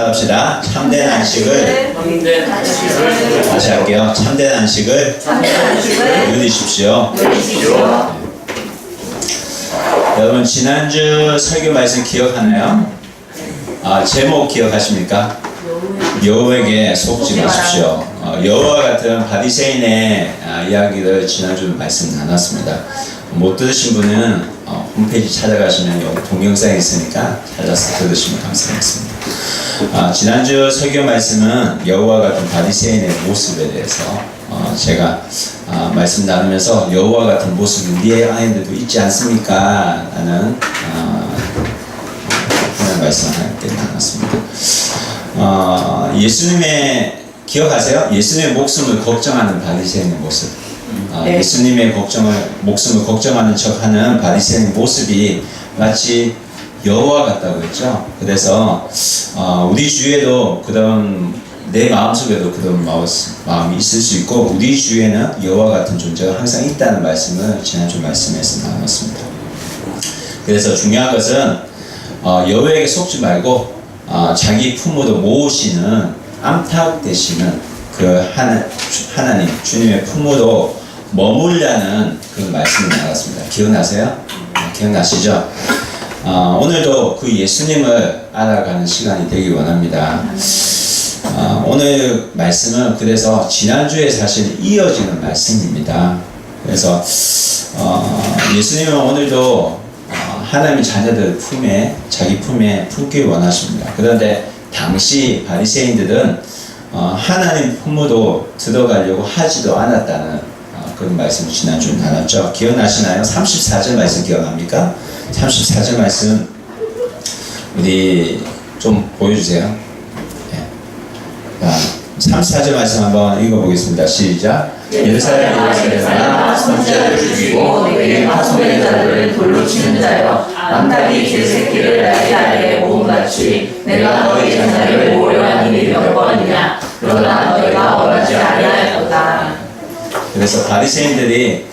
따라합시다. 참된 안식을 다시 할게요. 참된 안식을 누리십시오. 여러분 지난주 설교 말씀 기억하나요? 제목 기억하십니까? 여호와에게 속지 마십시오. 여호와 같은 바리새인의 이야기를 지난주 말씀 나눴습니다. 못 들으신 분은 홈페이지 찾아가시면 여기 동영상이 있으니까 찾아서 들으시면 감사하겠습니다. 지난주 설교 말씀은 여호와 같은 바리새인의 모습에 대해서 제가 말씀 나누면서 여호와 같은 모습이 우리 안에도 있지 않습니까? 라는 그런 말씀을 함께 나눴습니다. 예수님의 기억하세요? 예수님의 목숨을 걱정하는 바리새인의 모습. 네. 예수님의 목숨을 걱정하는 척하는 바리새인의 모습이 마치 여호와 같다고 했죠. 그래서 우리 주위에도 그런 내 마음속에도 그런 마음이 있을 수 있고 우리 주위에는 여호와 같은 존재가 항상 있다는 말씀을 지난주 말씀에서 나눴습니다. 그래서 중요한 것은 여호와에게 속지 말고 자기 품으로 모으시는 암탉 되시는 그 하나님 주님의 품으로 머물려는 그 말씀을 나눴습니다. 기억나세요? 기억나시죠? 오늘도 그 예수님을 알아가는 시간이 되길 원합니다. 오늘 말씀은 그래서 지난주에 사실 이어지는 말씀입니다. 그래서 예수님은 오늘도 하나님의 자녀들 품에 자기 품에 품길 원하십니다. 그런데 당시 바리새인들은 하나님 품으로 들어가려고 하지도 않았다는 그런 말씀을 지난주에 나눴죠. 기억나시나요? 34절 말씀 기억합니까? 34절 말씀 우리 좀 보여주세요. 34절 말씀 한번 읽어보겠습니다. 시작. 예루살렘에 선지자를 죽이고 내게 파송된 자들을 돌로 치는 자여 암탉이 제 새끼를 날개 아래에 모음같이 내가 너희 자녀를 모으려 하니 몇 번이냐 그러나 너희가 원하지 아니하였도다. 그래서 바리새인들이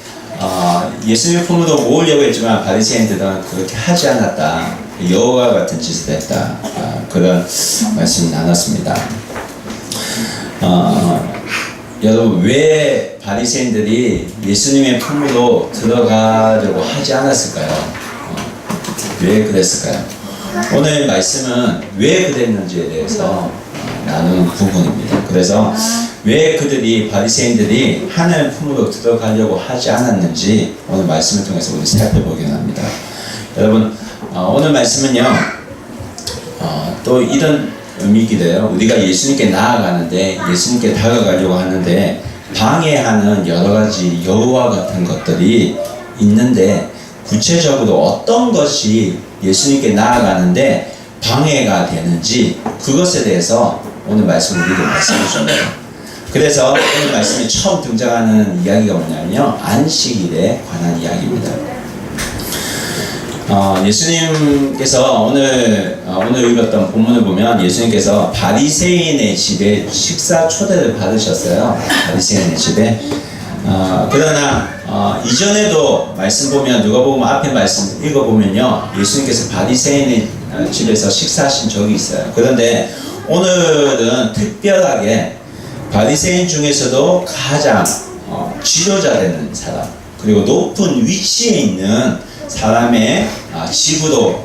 예수님 품으로 모으려고 했지만 바리새인들은 그렇게 하지 않았다. 여호와 같은 짓을 했다. 그런 말씀을 나눴습니다. 여러분 왜 바리새인들이 예수님의 품으로 들어가려고 하지 않았을까요? 왜 그랬을까요? 오늘 말씀은 왜 그랬는지에 대해서 나누는 부분입니다. 그래서 왜 그들이 바리새인들이 하나님 품으로 들어가려고 하지 않았는지 오늘 말씀을 통해서 우리 살펴보기로 합니다. 여러분 오늘 말씀은요 또 이런 의미이기도 해요. 우리가 예수님께 나아가는데 예수님께 다가가려고 하는데 방해하는 여러 가지 여호와 같은 것들이 있는데 구체적으로 어떤 것이 예수님께 나아가는데 방해가 되는지 그것에 대해서 오늘 말씀 우리에게 말씀해 주네요. 그래서 오늘 말씀에 처음 등장하는 이야기가 뭐냐면요 안식일에 관한 이야기입니다. 예수님께서 오늘 읽었던 본문을 보면 예수님께서 바리새인의 집에 식사 초대를 받으셨어요. 바리새인의 집에. 그러나 이전에도 말씀 보면 누가복음 앞에 말씀 읽어보면요 예수님께서 바리새인의 집에서 식사하신 적이 있어요. 그런데 오늘은 특별하게 바리새인 중에서도 가장 지도자 되는 사람 그리고 높은 위치에 있는 사람의 집으로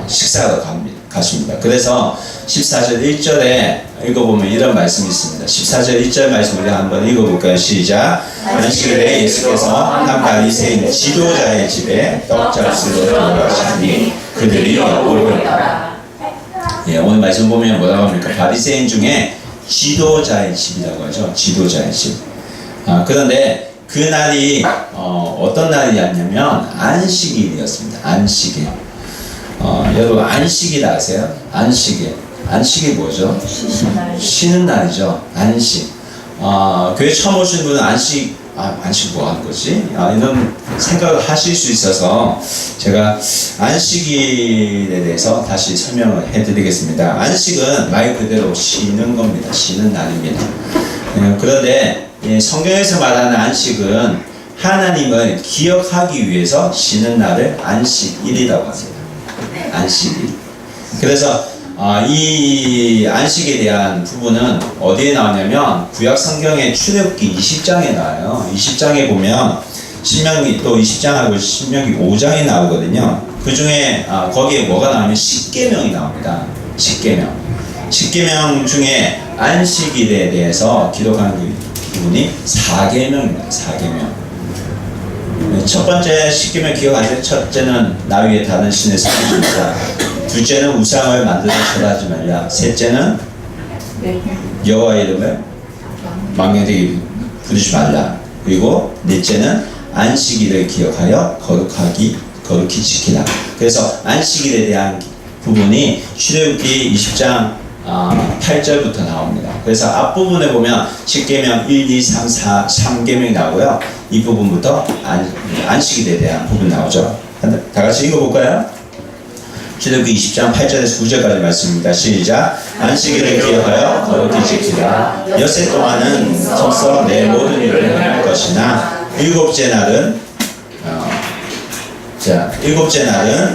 식사하러 가십니다. 그래서 14절 1절에 읽어보면 이런 말씀이 있습니다. 14절 1절 말씀 우리 한번 읽어볼까요? 시작. 안식일에 예수께서 한 바리새인 지도자의 집에 떡잡수로 들어가시니 그들이 오르더라. 오늘 말씀 보면 뭐라고 합니까? 바리새인 중에 지도자의 집이라고 하죠. 지도자의 집. 그런데 그 날이 어떤 날이었냐면 안식일이었습니다. 안식일. 여러분 안식일 아세요? 안식이 뭐죠? 쉬는 날이죠. 안식. 교회 처음 오신 분은 안식 뭐 하는 거지? 이런 생각을 하실 수 있어서 제가 안식일에 대해서 다시 설명을 해드리겠습니다. 안식은 말 그대로 쉬는 겁니다. 쉬는 날입니다. 그런데 성경에서 말하는 안식은 하나님을 기억하기 위해서 쉬는 날을 안식일이라고 합니다. 안식일. 그래서 이 안식에 대한 부분은 어디에 나오냐면 구약 성경의 출애굽기 20장에 나와요. 20장에 보면 신명기 또 20장하고 신명기 5장에 나오거든요. 그 중에 거기에 뭐가 나오면 십계명이 나옵니다. 십계명 중에 안식일에 대해서 기록하는 부분이 4계명입니다. 4계명. 첫 번째 십계명 기억하세요? 첫째는 나 위에 다른 신을 섬기지 말라. 둘째는 우상을 만들어 절하지 말라. 셋째는 여호와의 이름을 망령되게 부르지 말라. 그리고 넷째는 안식일을 기억하여 거룩히 지키라. 그래서 안식일에 대한 부분이 출애굽기 20장 8절부터 나옵니다. 그래서 앞부분에 보면 십계명 1, 2, 3, 4, 3계명이 나오고요. 이 부분부터 안식일에 대한 부분 나오죠. 다 같이 읽어볼까요? 출애굽기 20장 8절에서 9절까지 말씀입니다. 시작. 안식일을 기억하여 거룩히 지키라. 엿새 동안은 서서 내 모든 일을 할 것이나 일곱째 날은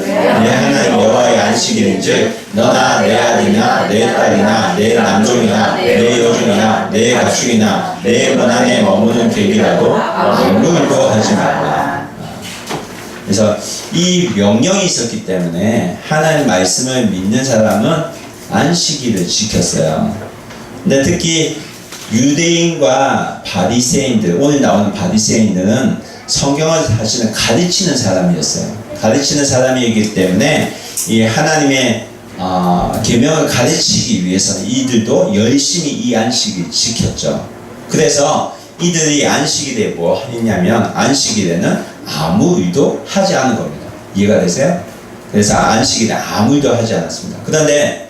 내 하나님 여호와의 안식일인즉 너나 내 아들이나 내 딸이나 내 남종이나 내 여종이나 내 가축이나 내 문안에 머무는 객이라도 아무일도 하지 말라. 그래서 이 명령이 있었기 때문에 하나님 말씀을 믿는 사람은 안식일을 지켰어요. 근데 특히 유대인과 바리새인들, 오늘 나오는 바리새인들은 성경을 사실은 가르치는 사람이었어요. 가르치는 사람이기 때문에 이 하나님의 계명을 가르치기 위해서 이들도 열심히 이 안식일을 지켰죠. 그래서 이들이 안식일에 뭐 했냐면 안식일에는 아무 일도 하지 않은 겁니다. 이해가 되세요? 그래서 안식일에 아무 일도 하지 않았습니다. 그런데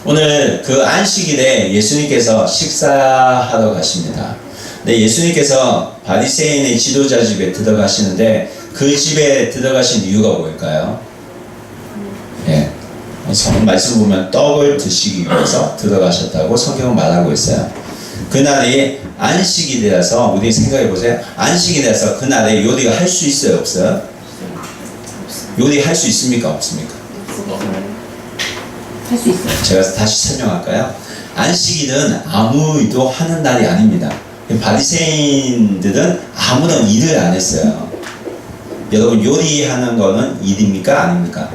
오늘 그 안식일에 예수님께서 식사하러 가십니다. 네, 예수님께서 바리새인의 지도자 집에 들어가시는데 그 집에 들어가신 이유가 뭘까요? 예, 말씀 보면 떡을 드시기 위해서 들어가셨다고 성경은 말하고 있어요. 그날이 안식일이라서 우리 생각해 보세요. 안식일이라서 그날에 요리가 할 수 있어요, 없어요? 요리할 수 있습니까, 없습니까? 할 수 있어요. 제가 다시 설명할까요? 안식일은 아무 일도 하는 날이 아닙니다. 바리새인들은 아무런 일을 안 했어요. 여러분, 요리하는 거는 일입니까, 아닙니까?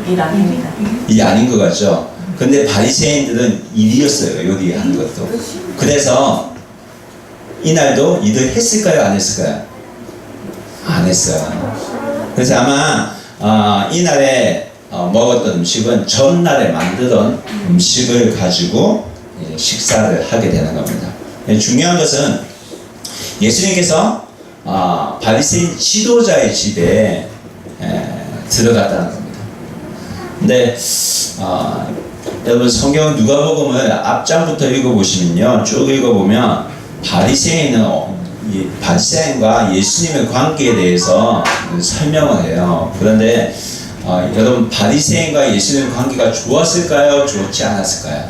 일 아닙니다. 일이 아닌 것 같죠? 근데 바리새인들은 일이었어요, 요리하는 것도. 그래서 이날도 일을 했을까요, 안 했을까요? 안 했어요. 그래서 아마 이날에 먹었던 음식은 전날에 만들던 음식을 가지고 식사를 하게 되는 겁니다. 중요한 것은 예수님께서 바리새인 지도자의 집에 들어갔다는 겁니다. 근데 여러분 성경 누가복음을 앞장부터 읽어보시면요, 쭉 읽어보면 바리새인과 예수님의 관계에 대해서 설명을 해요. 그런데 여러분, 바리새인과 예수님의 관계가 좋았을까요? 좋지 않았을까요?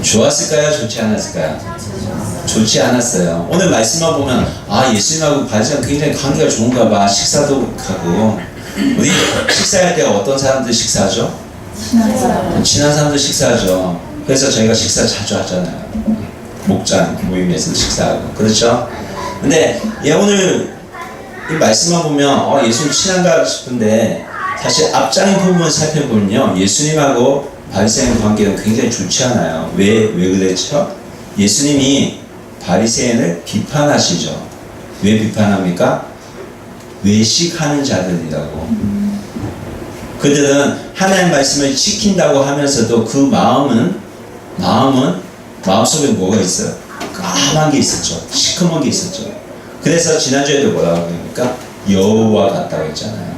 좋았을까요? 좋지 않았을까요? 좋지 않았어요. 오늘 말씀만 보면 예수님하고 바리새인 굉장히 관계가 좋은가 봐. 식사도 하고. 우리 식사할 때 어떤 사람들 식사하죠? 친한 사람들 식사하죠. 그래서 저희가 식사 자주 하잖아요. 목장 모임에서 식사하고. 그렇죠? 근데 오늘 이 말씀만 보면 예수님 친한가 싶은데 사실 앞장의 부분을 살펴보면요, 예수님하고 바리새인 관계는 굉장히 좋지 않아요. 왜 그랬죠? 예수님이 바리새인을 비판하시죠. 왜 비판합니까? 외식하는 자들이라고. 그들은 하나님 말씀을 지킨다고 하면서도 그 마음속에 뭐가 있어요? 까만 게 있었죠. 시커먼 게 있었죠. 그래서 지난주에도 뭐라고 합니까? 여우와 같다고 했잖아요.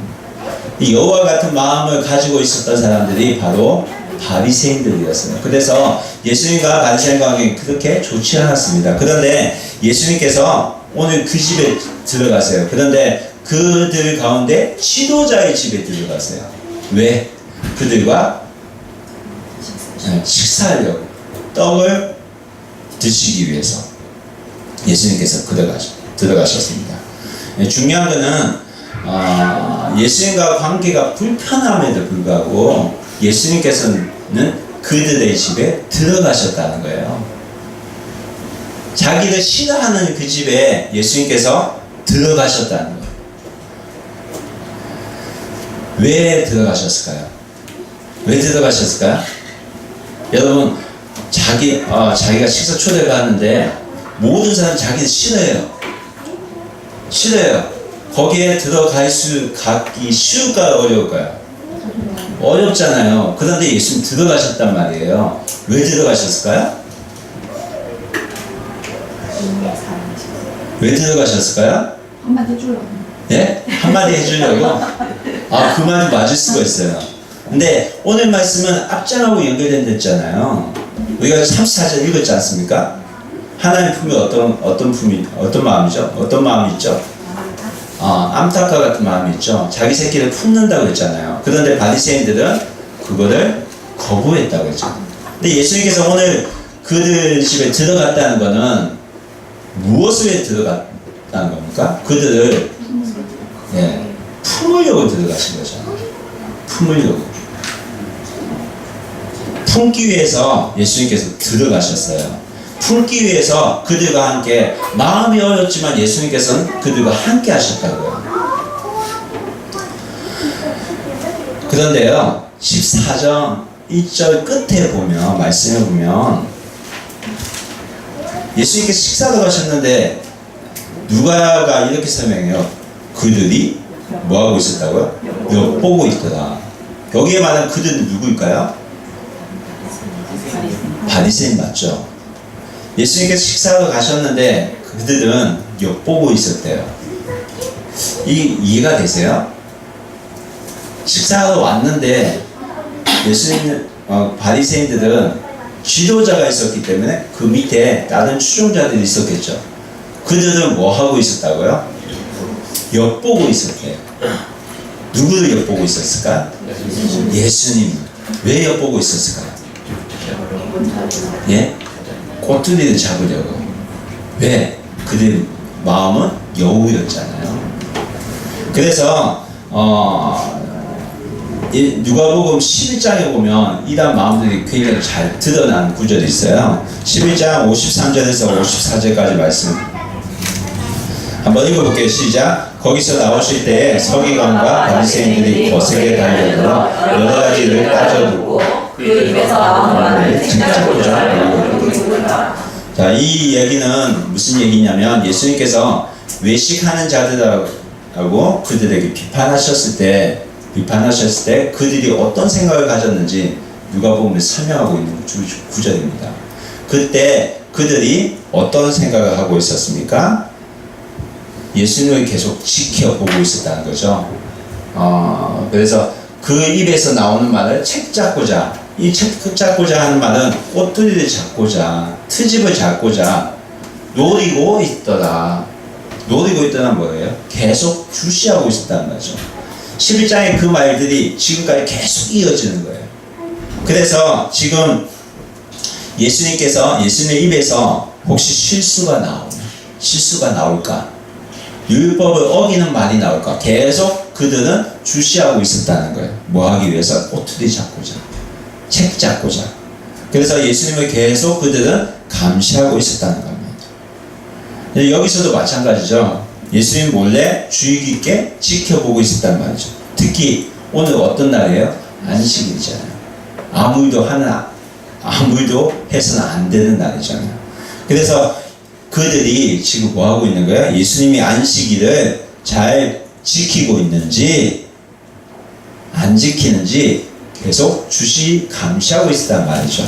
이 여우와 같은 마음을 가지고 있었던 사람들이 바로 바리새인들이었어요. 그래서 예수님과 바리새인과 관계는 그렇게 좋지 않았습니다. 그런데 예수님께서 오늘 그 집에 들어가세요. 그런데 그들 가운데 지도자의 집에 들어가세요. 왜? 그들과 식사하려고, 떡을 드시기 위해서 예수님께서 들어가셨습니다. 중요한 것은 예수님과 관계가 불편함에도 불구하고 예수님께서는 그들의 집에 들어가셨다는 거예요. 자기를 싫어하는 그 집에 예수님께서 들어가셨다는 거예요. 왜 들어가셨을까요? 왜 들어가셨을까요? 여러분, 자기가 식사 초대를 하는데 모든 사람 자기를 싫어해요. 싫어요. 거기에 가기 쉬울까요? 어려울까요? 어렵잖아요. 그런데 예수님 들어가셨단 말이에요. 왜 들어가셨을까요? 왜 들어가셨을까요? 한마디 해주려고. 예? 한마디 해주려고? 그 말이 맞을 수가 있어요. 근데 오늘 말씀은 앞장하고 연결된댔잖아요. 우리가 34절 읽었지 않습니까? 하나님 품이 어떤 마음이죠? 어떤 마음이 있죠? 암탉과 같은 마음이 있죠. 자기 새끼를 품는다고 했잖아요. 그런데 바리새인들은 그거를 거부했다고 했죠. 근데 예수님께서 오늘 그들 집에 들어갔다는 것은 무엇을 위해 들어갔다는 겁니까? 그들을 품으려고 들어가신 거죠. 품으려고. 품기 위해서 예수님께서 들어가셨어요. 품기 위해서 그들과 함께, 마음이 어렵지만 예수님께서는 그들과 함께 하셨다고요. 그런데요, 14절 1절 끝에 보면, 말씀해 보면 예수님께서 식사도 가셨는데 누가가 이렇게 설명해요. 그들이 뭐하고 있었다고요? 엿보고 있더라. 여기에 말하는 그들은 누구일까요? 바리새인 맞죠? 예수님께서 식사하러 가셨는데 그들은 엿보고 있었대요. 이해가 되세요? 식사하러 왔는데 바리새인들은 지도자가 있었기 때문에 그 밑에 다른 추종자들이 있었겠죠. 그들은 뭐 하고 있었다고요? 엿보고 있었대요. 누구를 엿보고 있었을까? 예수님. 왜 엿보고 있었을까요? 예? 꼬투리를 잡으려고. 왜? 그들 마음은 여우였잖아요. 그래서 누가복음 11장에 보면 이런 마음들이 굉장히 잘 드러난 구절이 있어요. 11장 53절에서 54절까지 말씀 한번 읽어볼게요. 시작. 거기서 나오실 때에 서기관과 바리새인들이 거세게 달려들어 여러 가지를 따져두고 그 입에서 나오는 말을 책잡고자. 자, 이 얘기는 무슨 얘기냐면 예수님께서 외식하는 자들하고 그들에게 비판하셨을 때 그들이 어떤 생각을 가졌는지 누가복음에 설명하고 있는 구절입니다. 그때 그들이 어떤 생각을 하고 있었습니까? 예수님을 계속 지켜보고 있었다는 거죠. 그래서 그 입에서 나오는 말을 책 잡고자, 이 책 잡고자 하는 말은 꼬투리를 잡고자, 트집을 잡고자 노리고 있더라. 노리고 있더란 뭐예요? 계속 주시하고 있었다는 거죠. 11장의 그 말들이 지금까지 계속 이어지는 거예요. 그래서 지금 예수님의 입에서 혹시 실수가 나올까? 율법을 어기는 말이 나올까? 계속 그들은 주시하고 있었다는 거예요. 뭐 하기 위해서? 꼬투리 잡고자, 책 잡고자. 그래서 예수님을 계속 그들은 감시하고 있었다는 겁니다. 여기서도 마찬가지죠. 예수님 몰래 주의 깊게 지켜보고 있었단 말이죠. 특히 오늘 어떤 날이에요? 안식일이잖아요. 아무 일도 해서는 안 되는 날이잖아요. 그래서 그들이 지금 뭐 하고 있는 거야? 예수님이 안식일을 잘 지키고 있는지 안 지키는지 계속 주시 감시하고 있었단 말이죠.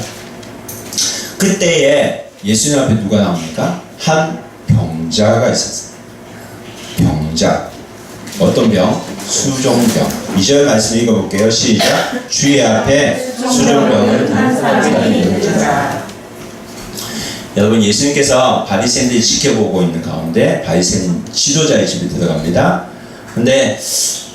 그때에 예수님 앞에 누가 나옵니까? 한 병자가 있었어요. 병자. 어떤 병? 수종병. 2절 말씀 읽어볼게요. 시작. 주의 앞에 수종병을 든 사람이 있는지라. 여러분, 예수님께서 바리새인들이 지켜보고 있는 가운데 바리새인 지도자의 집에 들어갑니다. 근데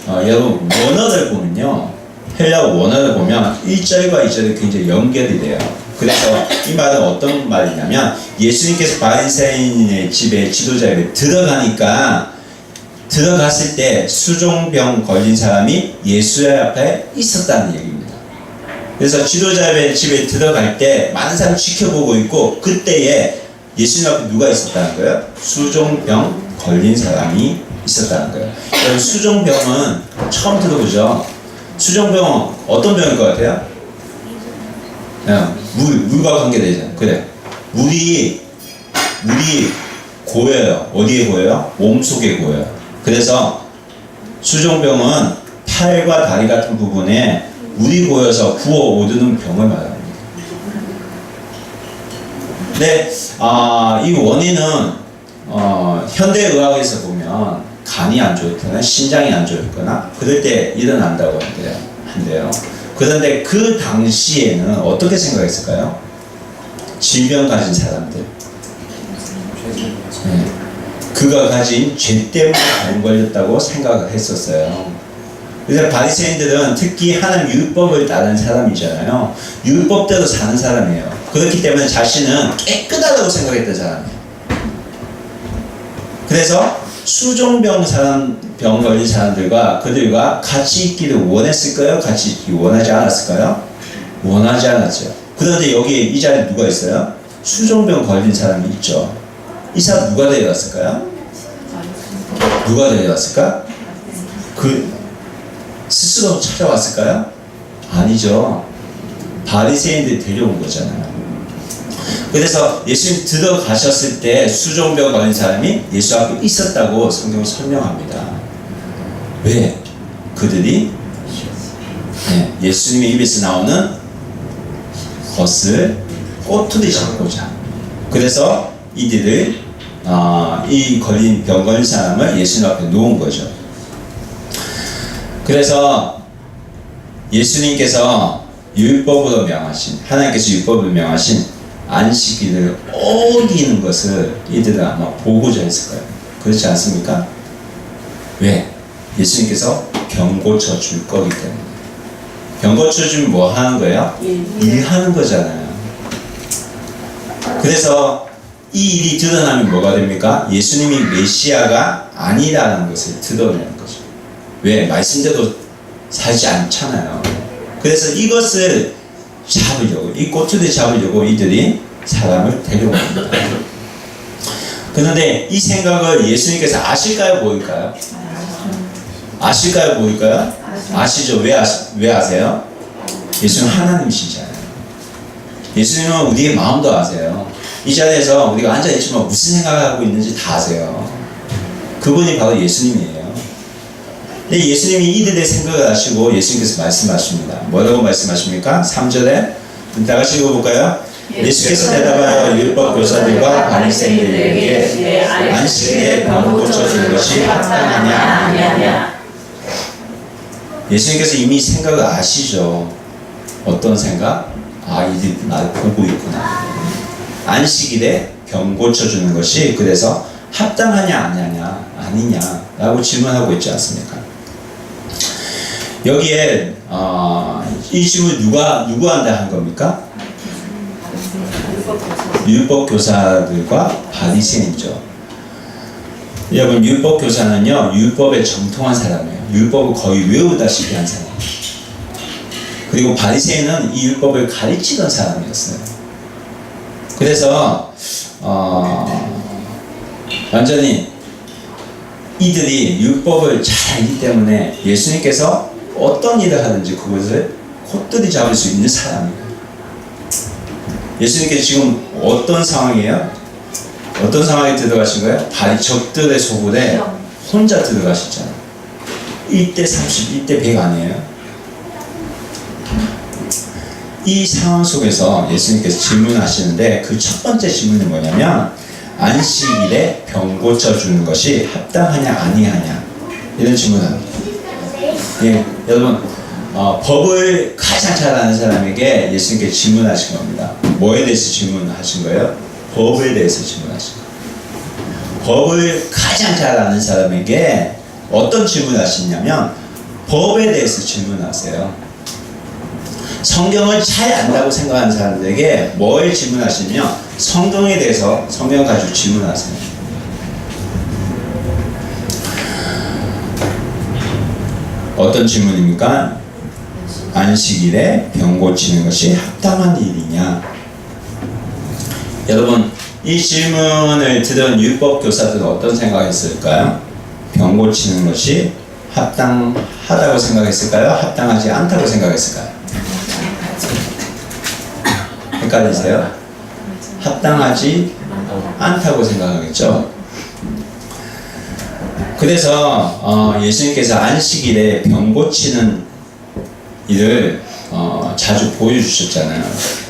여러분, 원어를 보면요, 헬라어 원어를 보면 1절과 2절이 굉장히 연결이 돼요. 그래서 이 말은 어떤 말이냐면 예수님께서 바리새인의 집에 지도자에게 들어가니까 들어갔을 때 수종병 걸린 사람이 예수의 앞에 있었다는 얘기입니다. 그래서 지도자의 집에 들어갈 때 많은 사람이 지켜보고 있고 그때에 예수님 앞에 누가 있었다는 거예요? 수종병 걸린 사람이 있었다는 거예요. 수종병은 처음 들어보죠? 수종병은 어떤 병일 것 같아요? 물과 관계되잖아요. 그래. 물이 고여요. 어디에 고여요? 몸속에 고여요. 그래서 수종병은 팔과 다리 같은 부분에 물이 고여서 부어오르는 병을 말합니다. 근데 이 원인은 현대의학에서 보면 간이 안 좋거나 신장이 안 좋거나 그럴 때 일어난다고 한대요. 그런데 그 당시에는 어떻게 생각했을까요? 질병 가진 사람들, 그가 가진 죄 때문에 병 걸렸다고 생각을 했었어요. 그래서 바리새인들은 특히 하나님 율법을 따르는 사람이잖아요. 율법대로 사는 사람이에요. 그렇기 때문에 자신은 깨끗하다고 생각했던 사람이에요. 그래서 수종병 병 걸린 사람들과 그들과 같이 있기를 원했을까요? 같이 있기 원하지 않았을까요? 원하지 않았죠. 그런데 여기 이 자리에 누가 있어요? 수종병 걸린 사람이 있죠. 이 사람 누가 데려왔을까요? 누가 데려왔을까? 스스로 찾아왔을까요? 아니죠. 바리새인들이 데려온 거잖아요. 그래서 예수님 들어가셨을 때 수종병 걸린 사람이 예수 앞에 있었다고 성경은 설명합니다. 왜? 그들이 예수님의 입에서 나오는 것을 꼬투리 잡고자. 그래서 이들을 이 병 걸린 사람을 예수님 앞에 놓은 거죠. 그래서 예수님께서 율법으로 명하신, 하나님께서 율법으로 명하신 안식일을 어기는 것을 이들은 아마 보고자 했을 거예요. 그렇지 않습니까? 왜? 예수님께서 병 고쳐 줄 거기 때문에. 병 고쳐 주면 뭐 하는 거예요? 일하는 거잖아요. 그래서 이 일이 드러나면 뭐가 됩니까? 예수님이 메시아가 아니라는 것을 드러내는 거죠. 왜? 말씀대로 살지 않잖아요. 그래서 이것을 잡으려고, 이 꼬투리 잡으려고 이들이 사람을 데려옵니다. 그런데 이 생각을 예수님께서 아실까요? 보일까요? 아실까요? 보일까요? 아시죠? 왜 아세요? 예수님은 하나님이시잖아요. 예수님은 우리의 마음도 아세요. 이 자리에서 우리가 앉아있지만 무슨 생각을 하고 있는지 다 아세요. 그분이 바로 예수님이에요. 근데 예수님이 이들의 생각을 아시고 예수님께서 말씀하십니다. 뭐라고 말씀하십니까? 3절에 다 같이 읽어볼까요? 예수께서 대답하여 율법 교사들과 바리새인들에게 안식일에 병 고쳐주는 것이 합당하냐? 예수님께서 이미 생각을 아시죠. 어떤 생각? 이들이 나를 보고 있구나. 안식일에 병 고쳐주는 것이 그래서 합당하냐 아니냐라고 질문하고 있지 않습니까? 여기에 이 질문 누구한테 한 겁니까? 율법 교사들과 바리새인이죠. 여러분, 율법 교사는요, 율법에 정통한 사람이에요. 율법을 거의 외우다시피 한 사람. 그리고 바리새인은 이 율법을 가르치던 사람이었어요. 그래서 완전히 이들이 율법을 잘 알기 때문에 예수님께서 어떤 일을 하든지 그것을 콧들이 잡을 수 있는 사람이에요. 예수님께서 지금 어떤 상황이에요? 어떤 상황에 들어가신 거예요? 적들의 소굴에 혼자 들어가셨잖아요. 1대 30, 1대 100 아니에요? 이 상황 속에서 예수님께서 질문하시는데 그 첫 번째 질문은 뭐냐면 안식일에 병 고쳐주는 것이 합당하냐 아니하냐 이런 질문을 합니다. 여러분 법을 가장 잘 아는 사람에게 예수님께서 질문하신 겁니다. 뭐에 대해서 질문하신 거예요? 법에 대해서 질문하신 거예요. 법을 가장 잘 아는 사람에게 어떤 질문을 하시냐면 법에 대해서 질문하세요. 성경을 잘 안다고 생각하는 사람들에게 뭘 질문하시냐면 성경에 대해서 성경을 가지고 질문하세요. 어떤 질문입니까? 안식일에 병 고치는 것이 합당한 일이냐? 여러분, 이 질문을 들은 율법 교사들은 어떤 생각했을까요? 병 고치는 것이 합당하다고 생각했을까요? 합당하지 않다고 생각했을까요? 헷갈리세요? 합당하지 않다고 생각하겠죠? 그래서 예수님께서 안식일에 병 고치는 일을 자주 보여주셨잖아요.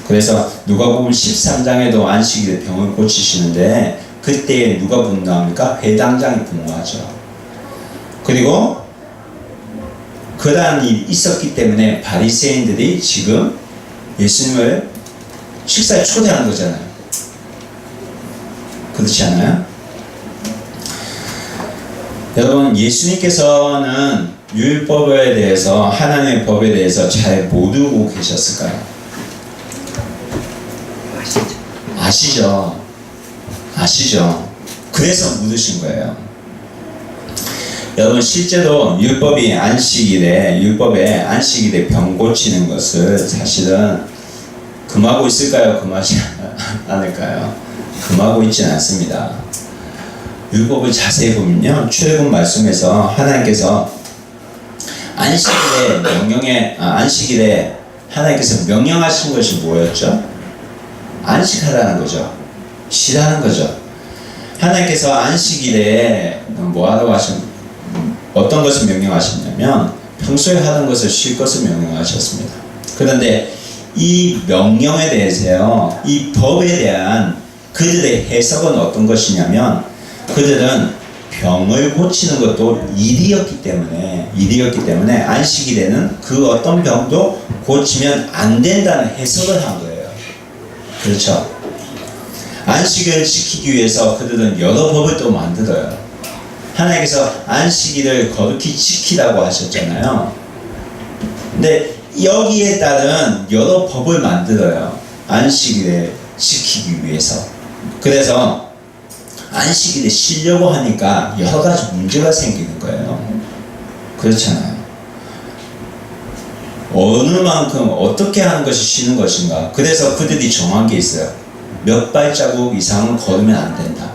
그래서 누가복음 13장에도 안식일에 병을 고치시는데 그때 누가 분노합니까? 회당장이 분노하죠. 그리고 그러한 일이 있었기 때문에 바리새인들이 지금 예수님을 식사에 초대하는 거잖아요. 그렇지 않아요? 여러분, 예수님께서는 율법에 대해서, 하나님의 법에 대해서 잘 모르고 계셨을까요? 아시죠? 그래서 묻으신 거예요. 여러분, 실제로 율법에 안식일에 병 고치는 것을 사실은 금하고 있을까요? 금하지 않을까요? 금하고 있지는 않습니다. 율법을 자세히 보면요, 출애굽 말씀에서 하나님께서 안식일에 하나님께서 명령하신 것이 뭐였죠? 안식하라는 거죠. 쉬라는 거죠. 하나님께서 안식일에 어떤 것을 명령하셨냐면 평소에 하던 것을 쉴 것을 명령하셨습니다. 그런데 이 명령에 대해서요, 이 법에 대한 그들의 해석은 어떤 것이냐면, 그들은 병을 고치는 것도 일이었기 때문에 안식일에는 그 어떤 병도 고치면 안 된다는 해석을 한 거예요. 그렇죠? 안식일을 지키기 위해서 그들은 여러 법을 또 만들어요. 하나님께서 안식일을 거룩히 지키라고 하셨잖아요. 근데 여기에 따른 여러 법을 만들어요. 안식일을 지키기 위해서. 그래서 안식일에 쉬려고 하니까 여러 가지 문제가 생기는 거예요. 그렇잖아요. 어느 만큼 어떻게 하는 것이 쉬는 것인가. 그래서 그들이 정한 게 있어요. 몇 발자국 이상은 걸으면 안 된다.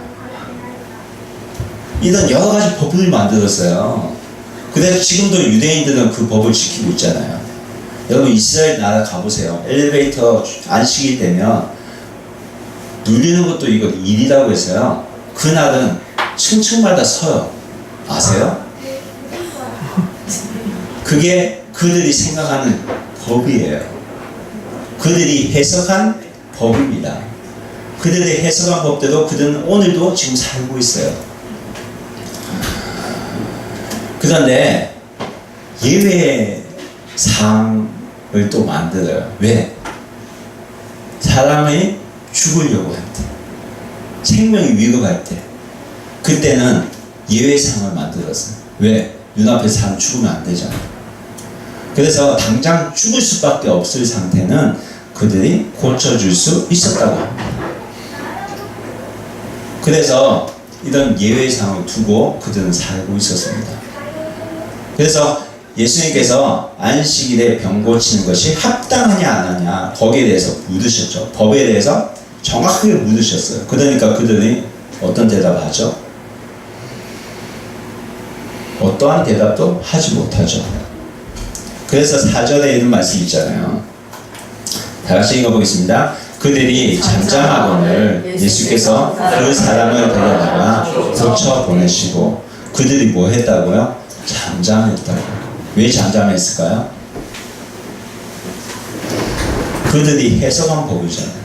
이런 여러 가지 법을 만들었어요. 그래서 지금도 유대인들은 그 법을 지키고 있잖아요. 여러분, 이스라엘 나라 가보세요. 엘리베이터 안식일 되면 누리는 것도 이거 일이라고 해서요, 그날은 층층마다 서요. 아세요? 그게 그들이 생각하는 법이에요. 그들이 해석한 법입니다. 그들이 해석한 법대로 그들은 오늘도 지금 살고 있어요. 그런데 예외 사항을 또 만들어요. 왜? 사람이 죽으려고 할 때, 생명이 위급할 때, 그때는 예외상을 만들었어요. 왜? 눈앞에 사람 죽으면 안 되잖아요. 그래서 당장 죽을 수밖에 없을 상태는 그들이 고쳐줄 수 있었다고 합니다. 그래서 이런 예외상을 두고 그들은 살고 있었습니다. 그래서 예수님께서 안식일에 병 고치는 것이 합당하냐 안 하냐, 거기에 대해서 묻으셨죠. 법에 대해서 정확하게 묻으셨어요. 그러니까 그들이 어떤 대답을 하죠? 어떠한 대답도 하지 못하죠. 그래서 4절에 이런 말씀이 있잖아요. 다 같이 읽어보겠습니다. 그들이 잠잠하거늘 예수께서 그 사람을 데려다가 고쳐 보내시고, 그들이 뭐 했다고요? 잠잠했다고. 왜 잠잠했을까요? 그들이 해석한 법이잖아요.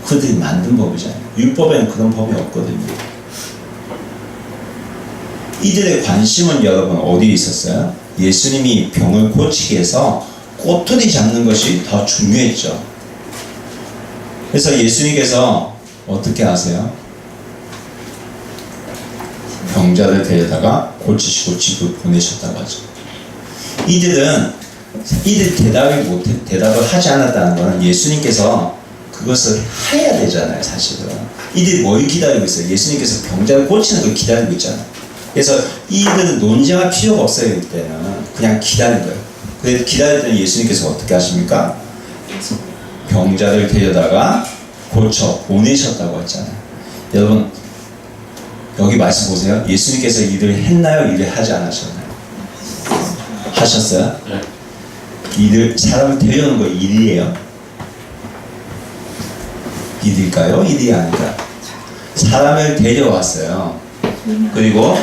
그들이 만든 법이잖아요. 율법에는 그런 법이 없거든요. 이들의 관심은 여러분 어디에 있었어요? 예수님이 병을 고치기 위해서 꼬투리 잡는 것이 더 중요했죠. 그래서 예수님께서 어떻게 하세요? 병자를 데려다가 고치시고 집으로 보내셨다고 하죠. 이들 대답을 하지 않았다는 것은 예수님께서 그것을 해야 되잖아요, 사실은. 이들이 뭘 기다리고 있어요? 예수님께서 병자를 고치는 걸 기다리고 있잖아요. 그래서 이들은 논쟁할 필요가 없어요. 이때는 그냥 기다린 거예요. 그래서 기다렸더니 예수님께서 어떻게 하십니까? 병자를 데려다가 고쳐 보내셨다고 했잖아요. 여러분 여기 말씀 보세요. 예수님께서 일을 했나요? 일을 하지 않으셨나요? 하셨어요? 네. 일을 사람을 데려오는 거 일이에요? 일일까요? 일이 아닐까요? 사람을 데려왔어요. 그리고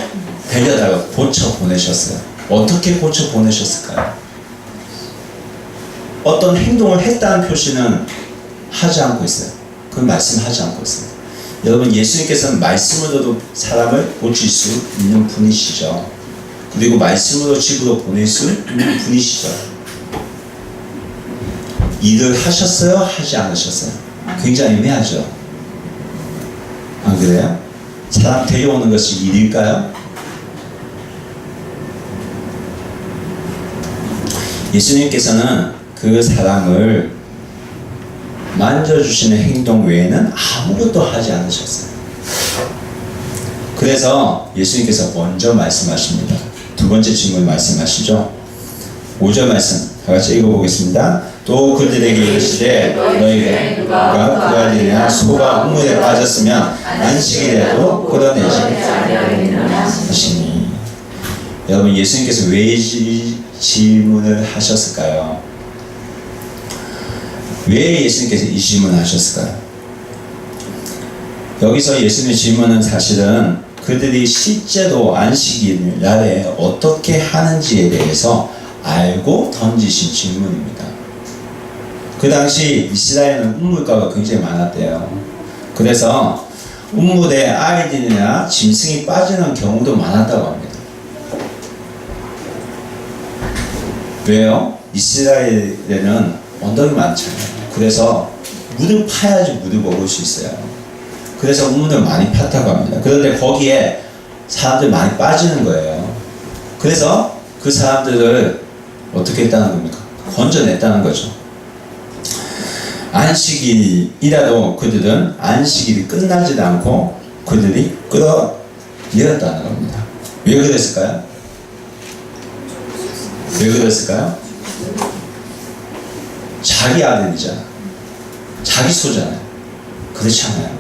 데려다가 고쳐 보내셨어요. 어떻게 고쳐 보내셨을까요? 어떤 행동을 했다는 표시는 하지 않고 있어요. 그 말씀하지 않고 있어요. 여러분 예수님께서는 말씀으로도 사람을 고칠 수 있는 분이시죠. 그리고 말씀으로 집으로 보낼 수 있는 분이시죠. 일을 하셨어요? 하지 않으셨어요? 굉장히 애매하죠. 안 그래요? 사람 데려오는 것이 일일까요? 예수님께서는 그 사람을 만져주시는 행동 외에는 아무것도 하지 않으셨어요. 그래서 예수님께서 먼저 말씀하십니다. 두 번째 질문 말씀하시죠. 5절 말씀 다 같이 읽어보겠습니다. 또 그들에게 이르시되 너희가 그가 아들이나 소가 우물에 빠졌으면 안식일에도 끌어내지 하시니. 여러분 예수님께서 왜 이 질문을 하셨을까요? 왜 예수님께서 이 질문을 하셨을까요? 여기서 예수님의 질문은 사실은 그들이 실제로 안식일 날에 어떻게 하는지에 대해서 알고 던지신 질문입니다. 그 당시 이스라엘은 우물가가 굉장히 많았대요. 그래서 우물에 아이들이나 짐승이 빠지는 경우도 많았다고 합니다. 왜요? 이스라엘에는 언덕이 많잖아요. 그래서 물을 파야지 물을 먹을 수 있어요. 그래서 우물을 많이 팠다고 합니다. 그런데 거기에 사람들이 많이 빠지는 거예요. 그래서 그 사람들을 어떻게 했다는 겁니까? 건져냈다는 거죠. 안식일이라도 그들은 안식일이 끝나지도 않고 그들이 끌어내렸다는 겁니다. 왜 그랬을까요? 왜 그랬을까요? 자기 아들이잖아. 자기 소잖아요. 그렇지 않아요?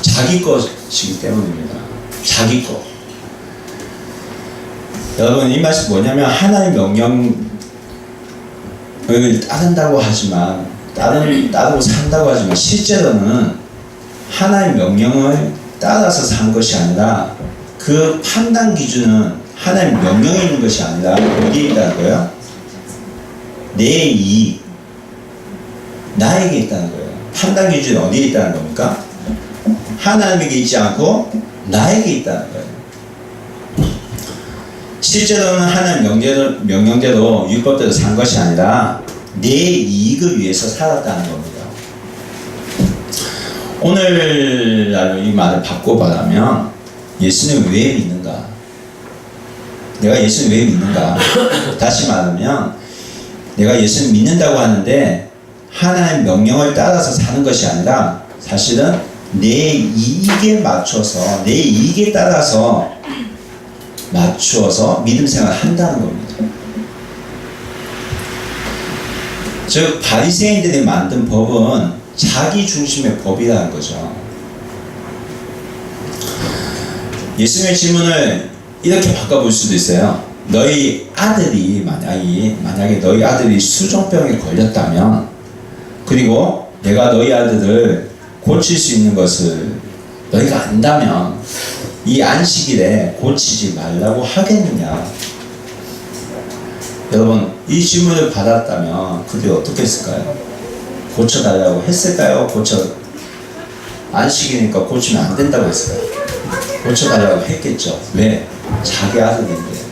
자기 것이기 때문입니다. 자기 것. 여러분 이 말씀 뭐냐면 하나님의 명령을 따른다고 하지만 따르고 산다고 하지만 실제로는 하나님의 명령을 따라서 산 것이 아니라 그 판단 기준은 하나님의 명령에 있는 것이 아니라 어디에 있다는 거예요? 내 이익, 나에게 있다는 거예요. 판단 기준이 어디에 있다는 겁니까? 하나님에게 있지 않고 나에게 있다는 거예요. 실제로는 하나님 명령대로 율법대로 산 것이 아니라 내 이익을 위해서 살았다는 겁니다. 오늘날로 이 말을 바꿔봐라면 예수님 왜 믿는가? 내가 예수님 왜 믿는가? 다시 말하면 내가 예수님 믿는다고 하는데 하나님 명령을 따라서 사는 것이 아니라 사실은 내 이익에 맞춰서 내 이익에 따라서 맞추어서 믿음 생활을 한다는 겁니다. 즉 바리새인들이 만든 법은 자기 중심의 법이라는 거죠. 예수님의 질문을 이렇게 바꿔볼 수도 있어요. 너희 아들이 만약에 너희 아들이 수종병에 걸렸다면 그리고 내가 너희 아들을 고칠 수 있는 것을 너희가 안다면 이 안식일에 고치지 말라고 하겠느냐? 여러분 이 질문을 받았다면 그들이 어떻게 했을까요? 고쳐달라고 했을까요? 안식일이니까 고치면 안 된다고 했을까요? 고쳐달라고 했겠죠. 왜? 자기 아들인데.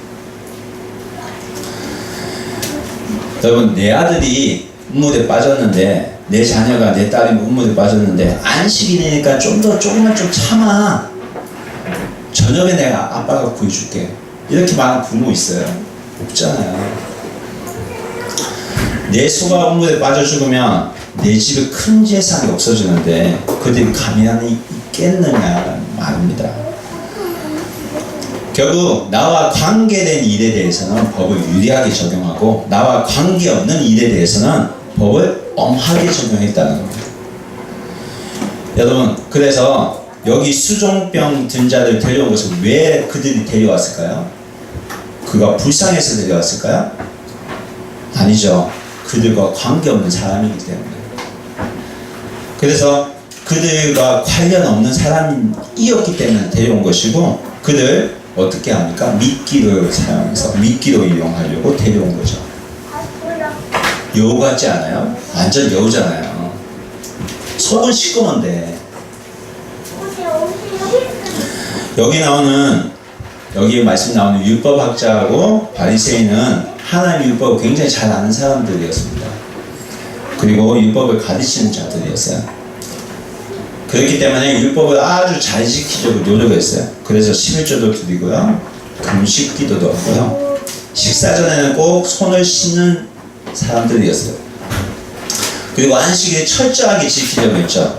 여러분 내 아들이 우물에 빠졌는데 내 자녀가 내 딸이 우물에 빠졌는데 안식일이니까 조금만 좀 참아. 저녁에 내가 아빠가 구해줄게. 이렇게 말하는 부모 있어요? 없잖아요. 내 소가 우물에 빠져 죽으면 내 집에 큰 재산이 없어지는데 그들이 가만히 있겠느냐는 말입니다. 결국 나와 관계된 일에 대해서는 법을 유리하게 적용하고 나와 관계없는 일에 대해서는 법을 엄하게 적용했다는 겁니다. 여러분, 그래서 여기 수종병 든 자들 데려온 것은 왜 그들이 데려왔을까요? 그가 불쌍해서 데려왔을까요? 아니죠. 그들과 관계없는 사람이기 때문에. 그래서 그들과 관련 없는 사람이었기 때문에 데려온 것이고, 그들 어떻게 합니까? 미끼를 사용해서 미끼로 이용하려고 데려온 거죠. 여우 같지 않아요? 완전 여우잖아요. 속은 시꺼먼데. 여기 말씀 나오는 율법학자하고 바리새인은 하나님 율법을 굉장히 잘 아는 사람들이었습니다. 그리고 율법을 가르치는 자들이었어요. 그렇기 때문에 율법을 아주 잘 지키려고 노력했어요. 그래서 11조도 드리고요, 금식 기도도 하고요, 식사 전에는 꼭 손을 씻는 사람들이었어요. 그리고 안식일을 철저하게 지키려고 했죠.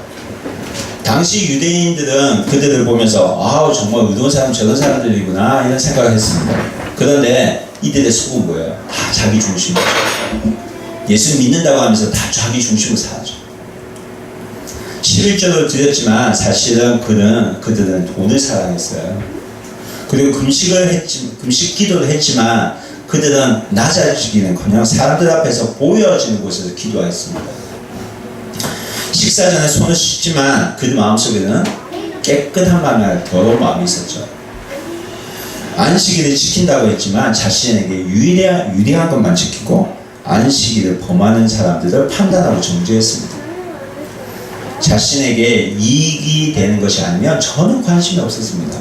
당시 유대인들은 그들을 보면서 아우 정말 의로운 사람 저런 사람들이구나 이런 생각을 했습니다. 그런데 이들의 속은 뭐예요? 다 자기 중심이죠. 예수 믿는다고 하면서 다 자기 중심으로 살죠. 11조를 드렸지만 사실은 그들은 돈을 사랑했어요. 그리고 금식 기도를 했지만 그들은 낮아지기는커녕 사람들 앞에서 보여지는 곳에서 기도했습니다. 식사 전에 손을 씻지만 그들 마음속에는 깨끗한 마음이 아니라 더러운 마음이 있었죠. 안식일을 지킨다고 했지만 자신에게 유리한 것만 지키고 안식일을 범하는 사람들을 판단하고 정죄했습니다. 자신에게 이익이 되는 것이 아니면 전혀 관심이 없었습니다.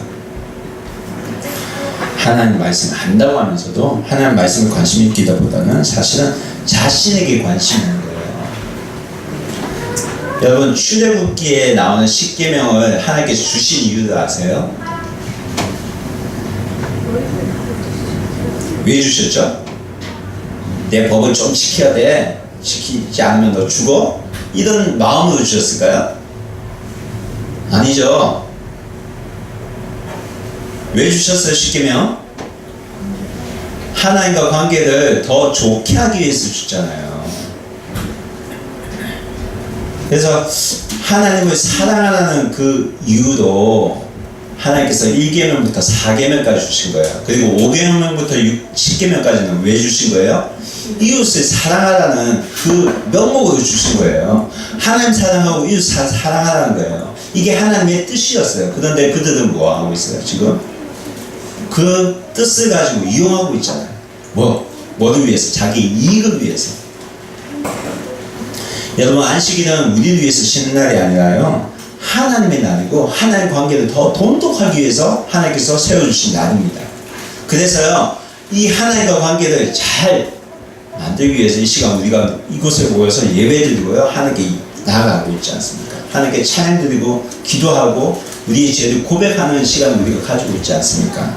하나님 말씀 안다고 하면서도 하나님 말씀에 관심이 있기보다는 사실은 자신에게 관심이 있는 거예요. 여러분, 출애굽기에 나오는 십계명을 하나님께서 주신 이유를 아세요? 왜 주셨죠? 내 법을 좀 지켜야 돼. 지키지 않으면 너 죽어? 이런 마음으로 주셨을까요? 아니죠. 왜 주셨어요, 십계명? 하나님과 관계를 더 좋게 하기 위해서 주잖아요. 그래서 하나님을 사랑하는 그 이유로 하나님께서 1계명부터 4계명까지 주신 거예요. 그리고 5계명부터 10계명까지는 왜 주신 거예요? 이웃을 사랑하라는 그 명목으로 주신 거예요. 하나님 사랑하고 이웃 사랑하라는 거예요. 이게 하나님의 뜻이었어요. 그런데 그들은 뭐 하고 있어요? 지금 그 뜻을 가지고 이용하고 있잖아요. 뭐를 위해서? 자기 이익을 위해서. 여러분, 안식일은 우리를 위해서 쉬는 날이 아니라요, 하나님의 날이고 하나님 관계를 더 돈독하기 위해서 하나님께서 세워주신 날입니다. 그래서요, 이 하나님과 관계를 잘 만들기 위해서 이 시간 우리가 이곳에 모여서 예배드리고요, 하나님께 나아가고 있지 않습니까? 하나님께 찬양드리고 기도하고 우리의 죄를 고백하는 시간을 우리가 가지고 있지 않습니까?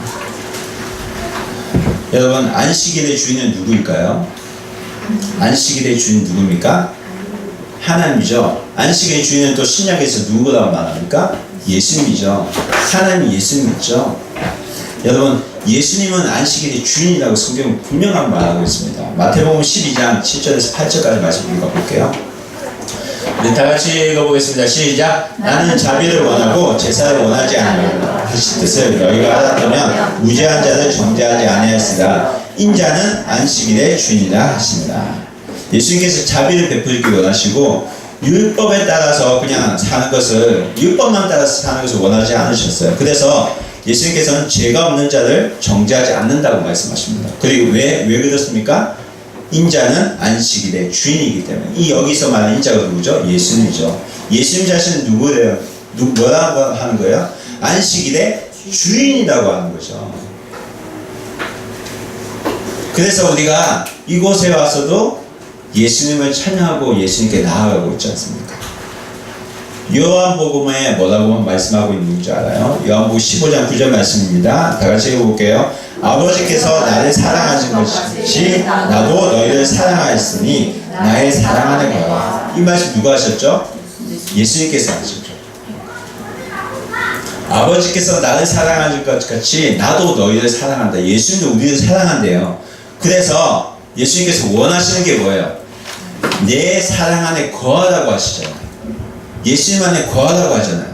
여러분, 안식일의 주인은 누구일까요? 안식일의 주인 누굽니까? 하나님이죠. 안식일의 주인은 또 신약에서 누구라고 말합니까? 예수님이죠. 하나님 예수님이죠. 여러분, 예수님은 안식일의 주인이라고 성경은 분명하게 말하고 있습니다. 마태복음 12장 7절에서 8절까지 말씀 읽어볼게요. 우리 다 같이 읽어보겠습니다. 시작. 나는 자비를 원하고 제사를 원하지 않으며 하신 뜻을 너희가 알았다면 무죄한 자를 정죄하지 아니하였으나 인자는 안식일의 주인이라 하십니다. 예수님께서 자비를 베풀기 원하시고 율법에 따라서 그냥 사는 것을, 율법만 따라서 사는 것을 원하지 않으셨어요. 그래서 예수님께서는 죄가 없는 자를 정죄하지 않는다고 말씀하십니다. 그리고 왜 그렇습니까? 인자는 안식일의 주인이기 때문에. 이 여기서 말하는 인자가 누구죠? 예수님이죠. 예수님 자신은 누구래요? 뭐라고 하는 거예요? 안식일의 주인이라고 하는 거죠. 그래서 우리가 이곳에 와서도 예수님을 찬양하고 예수님께 나아가고 있지 않습니까? 요한복음에 뭐라고 말씀하고 있는 줄 알아요? 요한복음 15장 9절 말씀입니다. 다 같이 읽어볼게요. 아버지께서 나를 사랑하신 것이 나도 너희를 사랑하였으니 나의 사랑하는 거야. 이 말씀 누가 하셨죠? 예수님께서 하셨죠. 아버지께서 나를 사랑하실 것 같이 나도 너희를 사랑한다. 예수님도 우리를 사랑한대요. 그래서 예수님께서 원하시는 게 뭐예요? 내 사랑 안에 거하라고 하시잖아요. 예수님 안에 거하라고 하잖아요.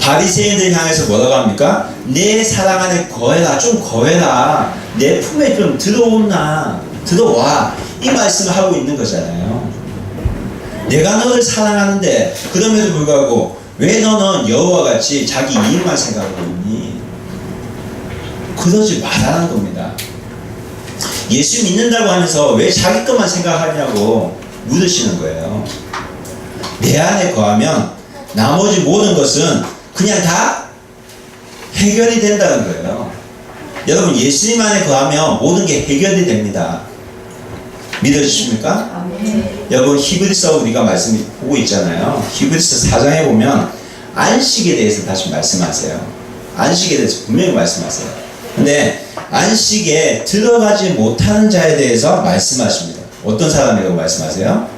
바리새인들 향해서 뭐라고 합니까? 내 사랑 안에 거해라. 좀 거해라. 내 품에 좀 들어와. 이 말씀을 하고 있는 거잖아요. 내가 너를 사랑하는데 그럼에도 불구하고 왜 너는 여호와 같이 자기 이익만 생각하고 있니? 그러지 말라는 겁니다. 예수 믿는다고 하면서 왜 자기 것만 생각하냐고 물으시는 거예요. 내 안에 거하면 나머지 모든 것은 그냥 다 해결이 된다는 거예요. 여러분, 예수님 안에 거하면 모든 게 해결이 됩니다. 믿어주십니까? 여러분, 히브리서 우리가 말씀 보고 있잖아요. 히브리서 4장에 보면 안식에 대해서 다시 말씀하세요. 안식에 대해서 분명히 말씀하세요. 근데 안식에 들어가지 못하는 자에 대해서 말씀하십니다. 어떤 사람이라고 말씀하세요?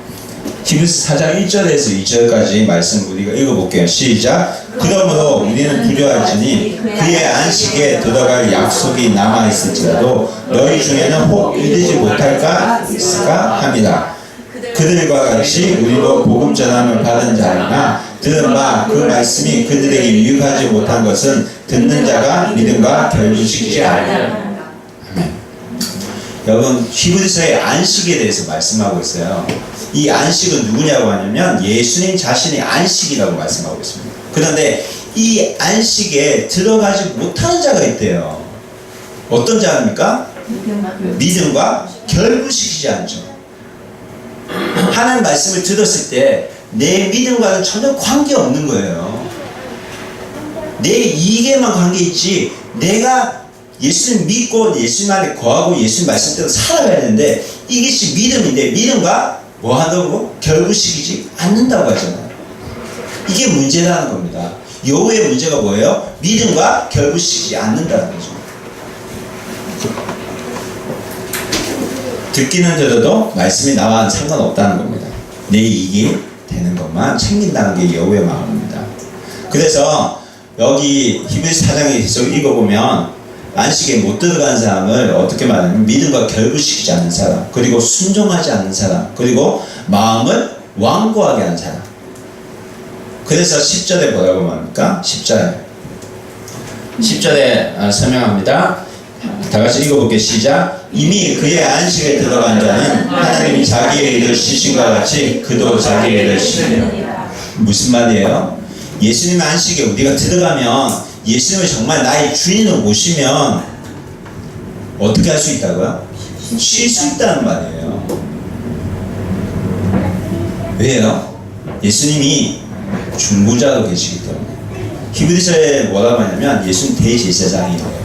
히브리서 4장 1절에서 2절까지 말씀 우리가 읽어볼게요. 시작. 그러므로 우리는 두려워할지니 그의 안식에 들어갈 약속이 남아있을지라도 너희 중에는 혹 이르지 못할까 있을까 합니다. 그들과 같이 우리도 복음 전함을 받은 자이나 들은 바 그 말씀이 그들에게 유익하지 못한 것은 듣는 자가 믿음과 결부시키지 아니하리라. 아멘. 여러분, 히브리서의 안식에 대해서 말씀하고 있어요. 이 안식은 누구냐고 하냐면 예수님 자신의 안식이라고 말씀하고 있습니다. 그런데 이 안식에 들어가지 못하는 자가 있대요. 어떤 자입니까? 믿음과 결부시키지 않죠. 하나님 말씀을 들었을 때 내 믿음과는 전혀 관계없는 거예요. 내 이익에만 관계있지 내가 예수님 믿고 예수님 안에 거하고 예수님 말씀대로 살아가야 되는데 이것이 믿음인데 믿음과 뭐 하다고? 결부시키지 않는다고 하잖아요. 이게 문제라는 겁니다. 여호의 문제가 뭐예요? 믿음과 결부시키지 않는다는 거죠. 듣기는 들어도 말씀이 나와 상관없다는 겁니다. 내 이익이 되는 것만 챙긴다는 게 여호의 마음입니다. 그래서 여기 히브리서 4장에 계속 읽어보면 안식에 못 들어간 사람을 어떻게 말하냐면 믿음과 결부시키지 않는 사람, 그리고 순종하지 않는 사람, 그리고 마음을 완고하게 하는 사람. 그래서 10절에 뭐라고 말합니까? 10절에 설명합니다. 다 같이 읽어볼게요. 시작. 이미 그의 안식에 들어간 자는 하나님이 자기의 일을 쉬신과 같이 그도 자기의 일을 쉬리라. 무슨 말이에요? 예수님의 안식에 우리가 들어가면 예수님을 정말 나의 주인으로 모시면 어떻게 할 수 있다고요? 쉴 수 있다는 말이에요. 왜요? 예수님이 중보자로 계시기 때문에. 히브리서에 뭐라고 하냐면 예수님 대제사장이에요.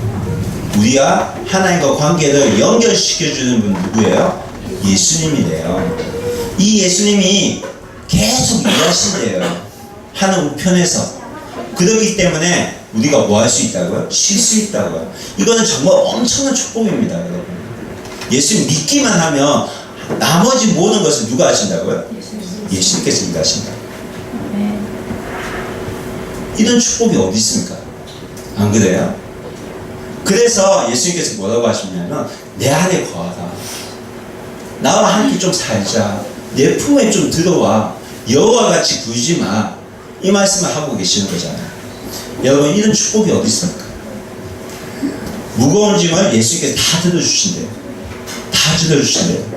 우리가 하나님과 관계를 연결시켜주는 분 누구예요? 예수님이래요. 이 예수님이 계속 일하신대요. 하늘 우편에서. 그렇기 때문에 우리가 뭐 할 수 있다고요? 쉴 수 있다고요. 이거는 정말 엄청난 축복입니다, 여러분. 예수님 믿기만 하면 나머지 모든 것을 누가 하신다고요? 예수님께서 일하신다. 이런 축복이 어디 있습니까? 안 그래요? 그래서 예수님께서 뭐라고 하시냐면 내 안에 거하라. 나와 함께 좀 살자. 내 품에 좀 들어와. 여호와 같이 굴지 마. 이 말씀을 하고 계시는 거잖아요. 여러분, 이런 축복이 어디 있습니까? 무거운 짐을 예수님께서 다 들어주신대요. 다 들어주신대요.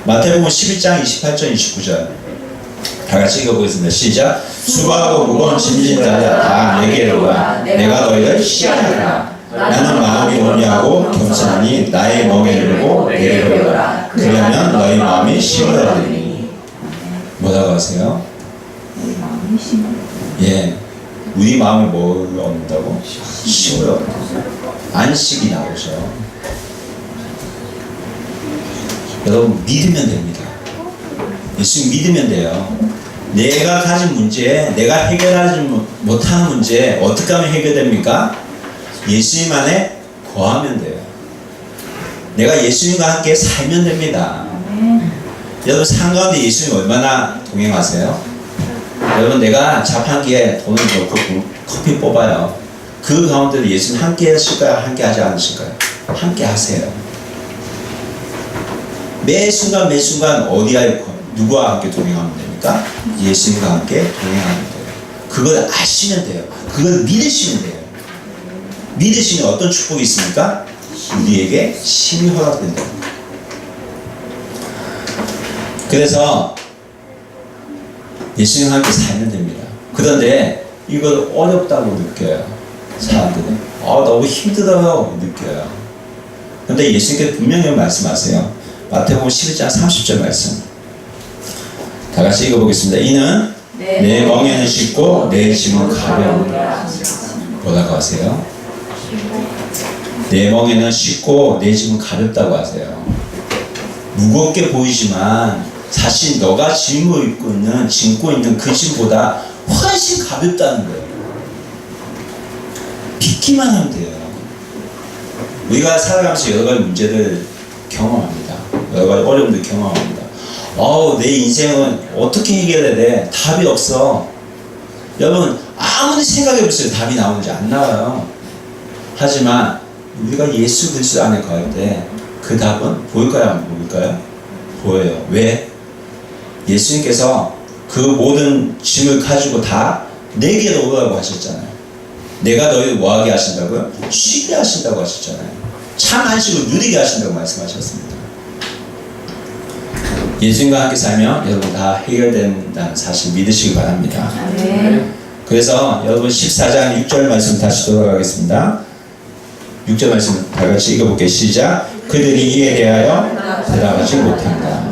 마태복음 11장 28절 29절 다 같이 읽어보겠습니다. 시작. 수고하고 무거운 짐진 자들아 다 내게로 와. 내가 너희를 쉬하리라. 나는 마음이 온유하고 겸손하니 나의 멍에 이르고 내게 배우라. 그러면 너희 마음이 시원하리니. 뭐라고 하세요? 예, 우리 마음이 뭘 얻는다고? 시원을 얻는다고. 안식이 나오죠. 여러분, 믿으면 됩니다. 예수 믿으면 돼요. 내가 가진 문제, 내가 해결하지 못하는 문제 어떻게 하면 해결됩니까? 예수님 안에 거하면 돼요. 내가 예수님과 함께 살면 됩니다. 여러분, 삶 가운데 예수님 얼마나 동행하세요? 여러분 내가 자판기에 돈을 넣고 커피 뽑아요. 그 가운데도 예수님 함께 하실까요? 함께 하지 않으실까요? 함께 하세요. 매 순간 매 순간 어디에 누구와 함께 동행하면 됩니까? 예수님과 함께 동행하면 돼요. 그걸 아시면 돼요. 그걸 믿으시면 돼요. 믿으시면 어떤 축복이 있습니까? 우리에게 심히 허락된다. 그래서 예수님과 함께 살면 됩니다. 그런데 이걸 어렵다고 느껴요. 사람들은 너무 힘들어요 느껴요. 그런데 예수님께서 분명히 말씀하세요. 마태복음 11장 30절 말씀 다 같이 읽어보겠습니다. 이는 내 멍에는 쉽고 내 짐은 가벼우니라. 뭐라고 하세요? 내 멍에는 쉽고 내 짐은 가볍다고 하세요. 무겁게 보이지만 사실 너가 짐고 있는 그 짐보다 훨씬 가볍다는 거예요. 믿기만 하면 돼요. 우리가 살아가면서 여러 가지 문제를 경험합니다. 여러 가지 어려움들 경험합니다. 내 인생은 어떻게 해결해야 돼? 답이 없어. 여러분 아무리 생각해보세요. 답이 나오는지 안 나와요. 하지만 우리가 예수 그리스도 안에 거할 때 그 답은 보일까요? 안 보일까요? 보여요. 왜? 예수님께서 그 모든 짐을 가지고 다 내게로 오라고 하셨잖아요. 내가 너희를 뭐하게 하신다고요? 쉬게 하신다고 하셨잖아요. 참 안식을 누리게 하신다고 말씀하셨습니다. 예수님과 함께 살면 여러분 다 해결된다는 사실 믿으시기 바랍니다. 그래서 여러분 14장 6절 말씀 다시 돌아가겠습니다. 6절 말씀 다 같이 읽어볼게요. 시작. 그들이 이에 대하여 대답하지 못한다.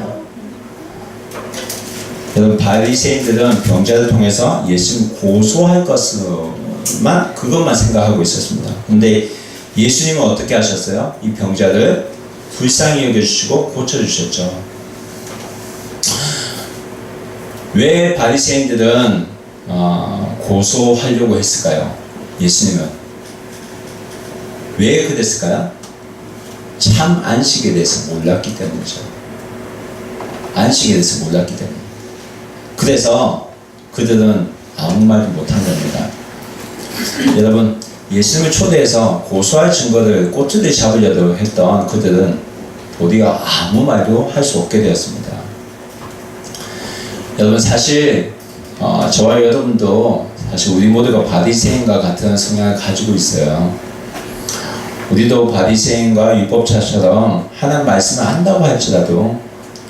여러분 바리새인들은 병자를 통해서 예수님 고소할 것만 그것만 생각하고 있었습니다. 그런데 예수님은 어떻게 하셨어요? 이 병자를 불쌍히 여겨주시고 고쳐주셨죠. 왜 바리새인들은 고소하려고 했을까요? 예수님은 왜 그랬을까요? 참 안식에 대해서 몰랐기 때문이죠. 안식에 대해서 몰랐기 때문에. 그래서 그들은 아무 말도 못한 겁니다. 여러분 예수님을 초대해서 고소할 증거를 꼬투리 잡으려고 했던 그들은 도리어 아무 말도 할 수 없게 되었습니다. 여러분 사실 저와 여러분도 사실 우리 모두가 바리새인과 같은 성향을 가지고 있어요. 우리도 바리새인과 율법자처럼 하나님 말씀을 안다고 할지라도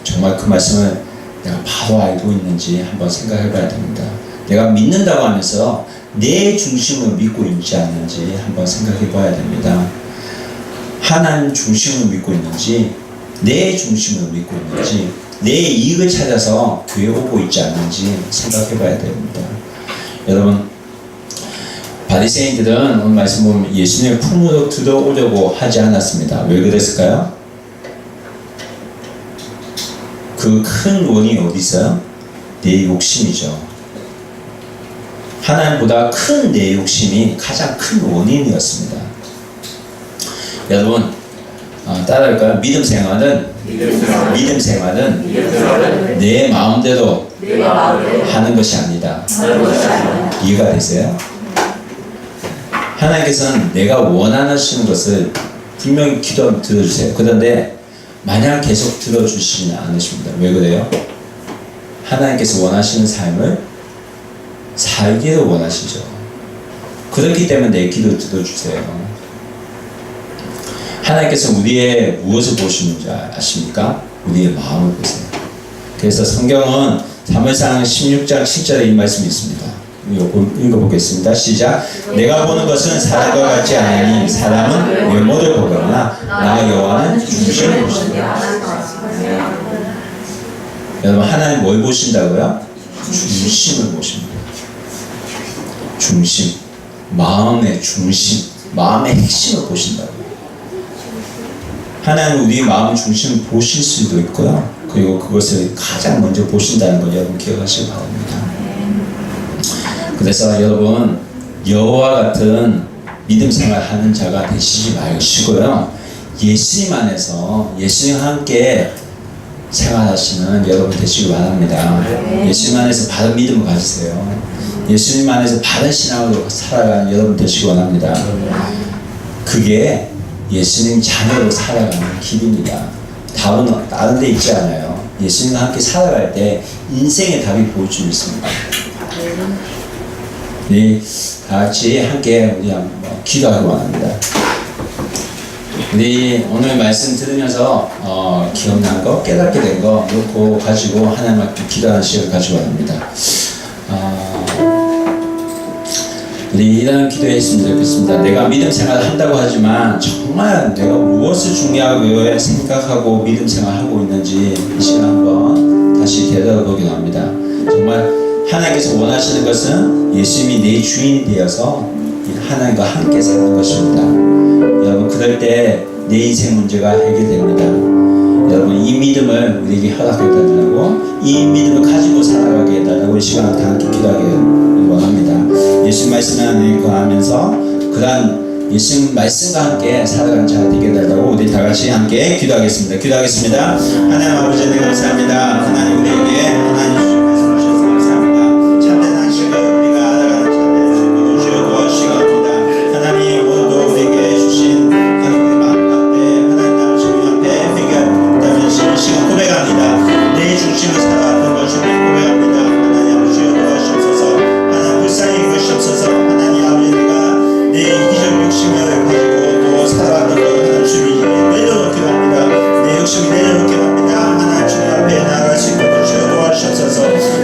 정말 그 말씀을 내가 바로 알고 있는지 한번 생각해 봐야 됩니다. 내가 믿는다고 하면서 내 중심을 믿고 있지 않는지 한번 생각해 봐야 됩니다. 하나님 중심을 믿고 있는지 내 중심을 믿고 있는지 내 이익을 찾아서 교회 오고 있지 않는지 생각해 봐야 됩니다. 여러분 바리새인들은 오늘 말씀 보면 예수님의 품으로 들어오려고 하지 않았습니다. 왜 그랬을까요? 그 큰 원인이 어디 있어요? 내 욕심이죠. 하나님보다 큰 내 욕심이 가장 큰 원인이었습니다. 여러분 따라할까요? 믿음 생활은 내 마음대로 하는 것이 아니다. 이해가 되세요? 하나님께서는 내가 원하시는 것을 분명히 기도 들어주세요. 그런데 마냥 계속 들어주시지는 않으십니다. 왜 그래요? 하나님께서 원하시는 삶을 살기를 원하시죠. 그렇기 때문에 내 기도를 들어주세요. 하나님께서 우리의 무엇을 보시는지 아십니까? 우리의 마음을 보세요. 그래서 성경은 사무엘상 16장 7절에 이 말씀이 있습니다. 읽어보겠습니다. 시작. 내가 보는 것은 사람과 같지 않으니 사람은 외모를 보거나 나 여호와는 중심을 보신다. 여러분 하나님 뭘 보신다고요? 중심을 보십니다. 중심, 마음의 중심, 마음의 핵심을 보신다고요. 하나님 우리 마음 중심을 보실 수도 있고요. 그리고 그것을 가장 먼저 보신다는 걸 여러분 기억하시기 바랍니다. 그래서 여러분 여호와 같은 믿음 생활하는 자가 되시지 마시고요. 예수님 안에서 예수님과 함께 생활하시는 여러분 되시기 바랍니다. 예수님 안에서 바른 믿음을 가지세요. 예수님 안에서 바른 신앙으로 살아가는 여러분 되시기 원합니다. 그게 예수님 자녀로 살아가는 길입니다. 답은 다른 데 있지 않아요. 예수님과 함께 살아갈 때 인생의 답이 보일 줄 믿습니다. 우리 다 같이 함께 우리 한번 기도하기 원합니다. 우리 오늘 말씀 들으면서 기억난 거, 깨닫게 된 거 놓고 가지고 하나님 앞에 기도하는 시간을 가지고 합니다. 우리 이런 기도했으면 좋겠습니다. 내가 믿음 생활을 한다고 하지만 정말 내가 무엇을 중요하게 생각하고 믿음 생활을 하고 있는지 이 시간 한번 다시 되돌아보기도 합니다. 정말 하나님께서 원하시는 것은 예수님이 내 주인이 되어서 하나님과 함께 사는 것입니다. 여러분 그럴 때 내 인생 문제가 해결됩니다. 여러분 이 믿음을 우리에게 허락해달라고 이 믿음을 가지고 살아가게 해달라고 이 시간을 다 함께 기도하기 원합니다. 예수님 말씀을 권하면서 그러한 예수님 말씀과 함께 살아가는 자가 되게 해달라고 우리 다 같이 함께 기도하겠습니다. 기도하겠습니다. 하나님 아버지 네 감사합니다. 하나님 우리에게 하나님 주신 말씀 주셔서 감사합니다. 참된 안식을 우리가 알아가는 참된 안식을 주여 도와주시기 바랍니다. 하나님 오늘도 우리에게 주신 시간 고백합니다. 내 중심을 살아왔던 것을 고백합니다. 하나님 아버지 도와주옵소서. 하나님 불쌍히 여기시옵소서. 하나님 아버지 내가 내 이기적 욕심을 가지고 또 살아왔던 것 하나님 주님 내려놓기로 합니다. 내 욕심을 내려놓기로 합니다. 하나님 주님 앞에 나아갈 수 있도록 주여 도와주옵소서.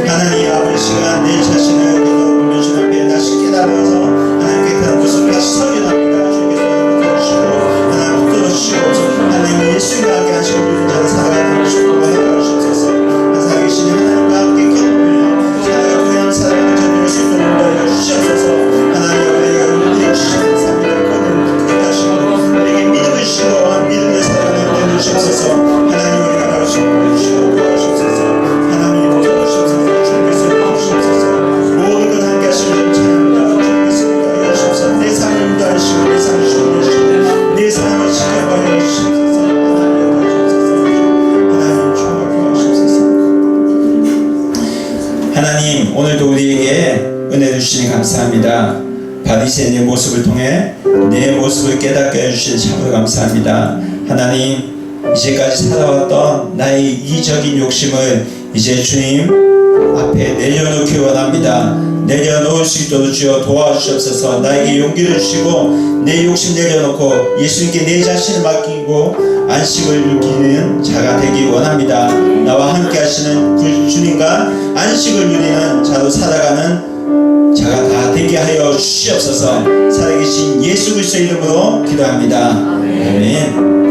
하나님 아버지 시간 내 자신을 보면 주님 앞에 다시 깨달아서 하나님 깨끗한 모습을 다시 설교합니다. 주님께서 붙들어주시고 하나님 붙들어주시고 하나님 예수님과 함께 하시고 우리 자를 살아가는 축복을 해주셔서 살아계신 하나님과 함께 기도하며 살아가고 그냥 살아가는 전율 수 있도록 도와주시옵소서. 하나님 우리에게 주시는 삶을 거는 택하시고 우리에게 믿음을 주시고 믿음을 살아가는 데 주시옵소서. 하나님 우리가 바로 주시고 도와주시옵소서. 하나님 도와주시옵소서. 주님께서 도와주시옵소서. 모든 것 함께 하시는 찬양합니다. 주님께서 도와주시옵소서. 내 삶을 인도하시고 내 삶을 주시옵소서. 내 삶을 지켜봐 주시옵소서. 하나님 오늘도 우리에게 은혜를 주시니 감사합니다. 바리새인의 모습을 통해 내 모습을 깨닫게 해주신 참으로 감사합니다. 하나님 이제까지 살아왔던 나의 이기적인 욕심을 이제 주님 앞에 내려놓기 원합니다. 내려놓을 수 있도록 주여 도와주시옵소서. 나에게 용기를 주시고 내 욕심 내려놓고 예수님께 내 자신을 맡기고 안식을 누리는 자가 되기 원합니다. 나와 함께 하시는 주님과 안식을 누리는 자로 살아가는 자가 다 되게 하여 주시옵소서. 살아계신 예수 그리스도의 이름으로 기도합니다. 아멘.